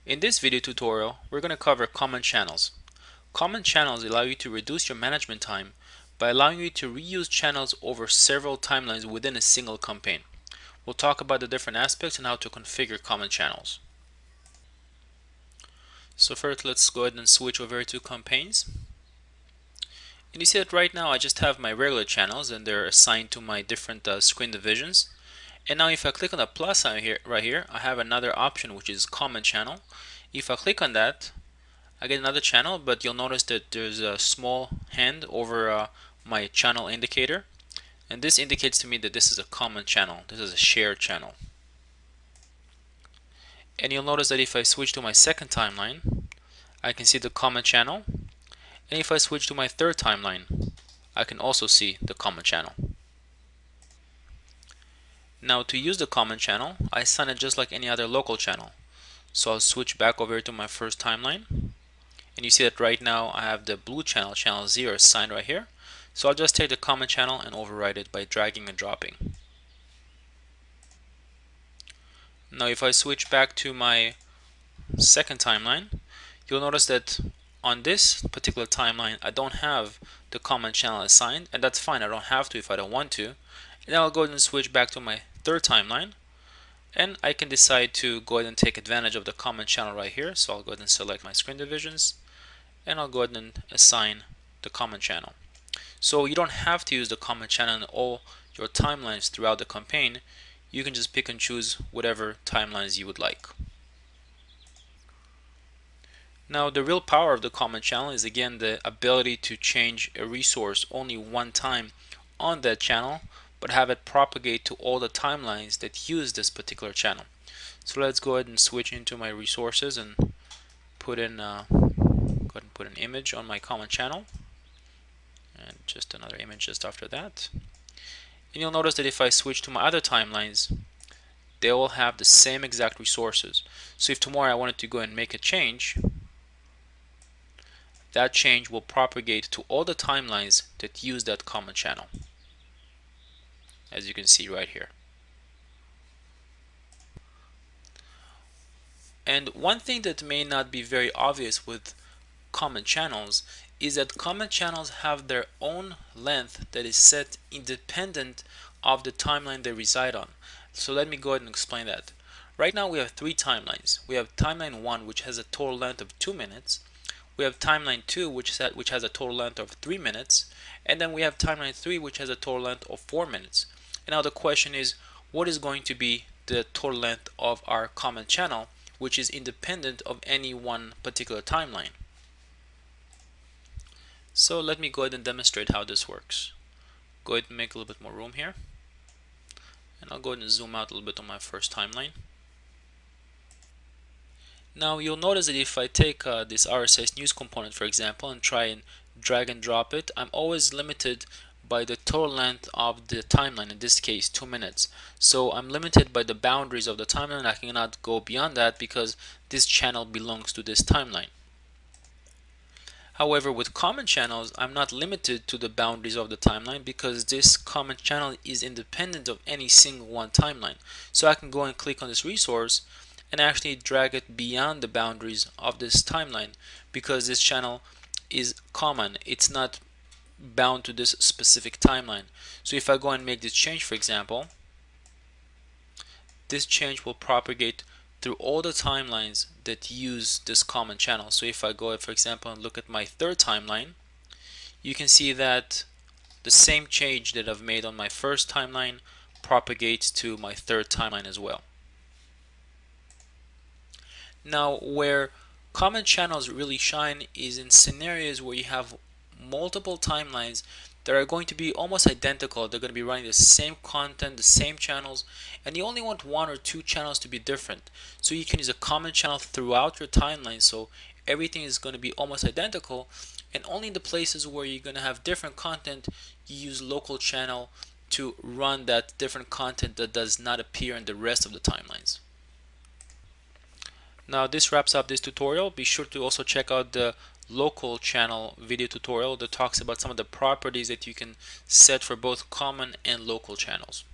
In this video tutorial, we're going to cover common channels. Common channels allow you to reduce your management time by allowing you to reuse channels over several timelines within a single campaign. We'll talk about the different aspects and how to configure common channels. So first, let's go ahead and switch over to campaigns. And you see that right now I just have my regular channels and they're assigned to my different screen divisions. And now if I click on the plus sign here, right here, I have another option which is common channel. If I click on that, I get another channel, but you'll notice that there's a small hand over my channel indicator, and this indicates to me that this is a common channel. This is a shared channel. And you'll notice that if I switch to my second timeline, I can see the common channel, and if I switch to my third timeline, I can also see the common channel. Now to use the common channel, I assign it just like any other local channel. So I'll switch back over to my first timeline. And you see that right now I have the blue channel, channel 0, assigned right here. So I'll just take the common channel and override it by dragging and dropping. Now if I switch back to my second timeline, you'll notice that on this particular timeline I don't have the common channel assigned, and that's fine. I don't have to if I don't want to. And I'll go ahead and switch back to my third timeline, and I can decide to go ahead and take advantage of the common channel right here. So I'll go ahead and select my screen divisions, and I'll go ahead and assign the common channel. So you don't have to use the common channel in all your timelines throughout the campaign. You can just pick and choose whatever timelines you would like. Now the real power of the common channel is again the ability to change a resource only one time on that channel, but have it propagate to all the timelines that use this particular channel. So let's go ahead and switch into my resources and put in go ahead and put an image on my common channel, and just another image just after that. And you'll notice that if I switch to my other timelines, they will have the same exact resources. So if tomorrow I wanted to go and make a change, that change will propagate to all the timelines that use that common channel, as you can see right here. And one thing that may not be very obvious with common channels is that common channels have their own length that is set independent of the timeline they reside on. So let me go ahead and explain that. Right now we have three timelines. We have timeline 1, which has a total length of 2 minutes. We have timeline 2, which has a total length of 3 minutes. And then we have timeline 3, which has a total length of 4 minutes. And now the question is, what is going to be the total length of our common channel, which is independent of any one particular timeline? So let me go ahead and demonstrate how this works. Go ahead and make a little bit more room here. And I'll go ahead and zoom out a little bit on my first timeline. Now you'll notice that if I take this RSS news component, for example, and try and drag and drop it, I'm always limited by the total length of the timeline, in this case 2 minutes. So I'm limited by the boundaries of the timeline. I cannot go beyond that because this channel belongs to this timeline. However, with common channels, I'm not limited to the boundaries of the timeline because this common channel is independent of any single one timeline. So I can go and click on this resource and actually drag it beyond the boundaries of this timeline because this channel is common. It's not bound to this specific timeline. So if I go and make this change, for example, this change will propagate through all the timelines that use this common channel. So if I go, for example, and look at my third timeline, you can see that the same change that I've made on my first timeline propagates to my third timeline as well. Now, where common channels really shine is in scenarios where you have multiple timelines that are going to be almost identical. They're going to be running the same content, the same channels, and you only want one or two channels to be different. So you can use a common channel throughout your timeline, so everything is going to be almost identical, and only in the places where you're going to have different content, you use local channel to run that different content that does not appear in the rest of the timelines. Now this wraps up this tutorial. Be sure to also check out the local channel video tutorial that talks about some of the properties that you can set for both common and local channels.